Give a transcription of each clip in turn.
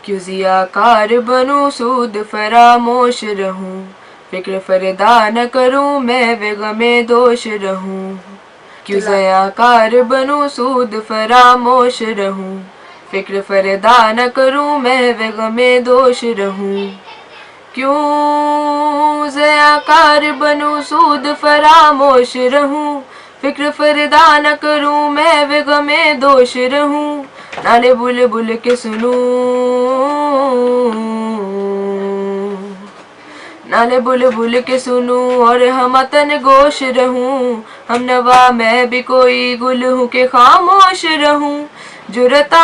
کیوں ضیاءکار بنوں سود فراموش رہوں، فکر فردا نہ کروں میں بے غم دوش رہوں، کیوں ضیاءکار بنوں سود فراموش رہوں، فکر فردا نہ کروں میں بے غم دوش رہوں، کیوں ضیاءکار بنوں سود فراموش رہوں، فکر فردا نہ کروں میں بے غم دوش رہوں، نالے بلبل کے سنوں، نالے بلبل کے سنوں اور ہم تن گوش رہوں، ہم نوا میں بھی کوئی گل ہوں کہ خاموش رہوں، جرأت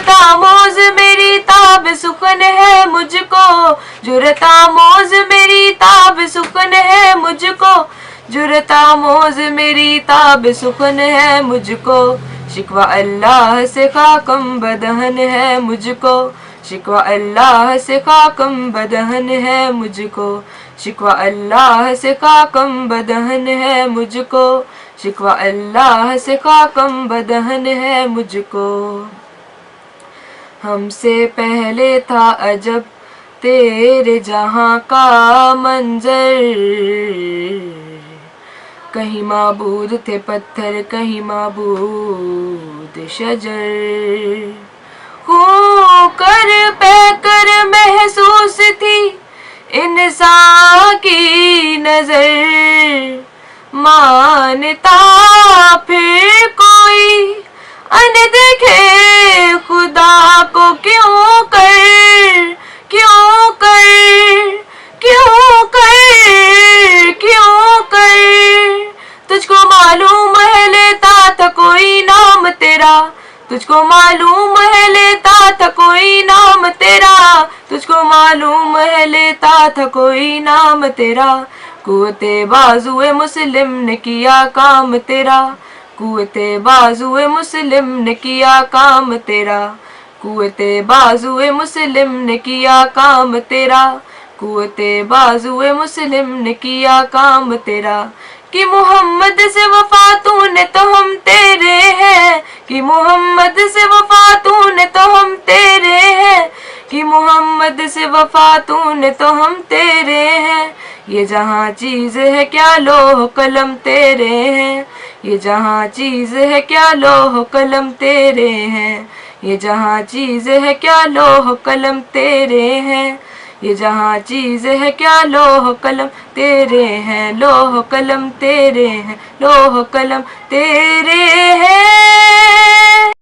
آموز میری تاب سخن ہے مجھ کو، جرأت آموز میری تاب سخن ہے مجھ کو، جرأت آموز میری تاب سخن ہے مجھ کو، شکوہ اللہ سے خاکم بدہن ہے مجھ کو، شکوہ اللہ سے خاکم بدہن ہے مجھ کو، شکوہ اللہ سے خاکم بدہن ہے مجھ کو، شکوہ اللہ سے خاکم بدہن ہے مجھ کو، ہم سے پہلے تھا عجب تیرے جہاں کا منظر، کہیں معبود تھے پتھر کہیں معبود شجر، ہو کر پہ کر محسوس تھی انسان کی نظر، مانتا پھر کوئی ان دیکھے خدا کو کیوں کر، کیوں کر، کیوں کر، کیوں کر، تجھ کو معلوم ہے لیتا تھا کوئی نام تیرا، تجھ کو معلوم ہے لیتا تھا کوئی نام تیرا، تجھ کو معلوم ہے لیتا تھا کوئی نام تیرا، قوت بازو مسلم نے کیا کام تیرا، قوت بازو مسلم نے کیا کام تیرا، قوت بازو مسلم نے کیا کام تیرا، قوت بازو مسلم نے کیا کام تیرا، کہ محمد سے وفا تو نے تو ہم تیرے ہیں، کہ محمد سے وفا تو نے تو ہم تیرے ہیں، کہ محمد سے وفا تو نے تو ہم تیرے ہیں، یہ جہاں چیز ہے کیا لوح قلم تیرے ہیں، یہ جہاں چیز ہے کیا لوح قلم تیرے ہیں، یہ جہاں چیز ہے کیا لوح قلم تیرے ہیں، یہ جہاں چیز ہے کیا لوح قلم تیرے ہیں، لوح قلم تیرے ہیں، لوح قلم تیرے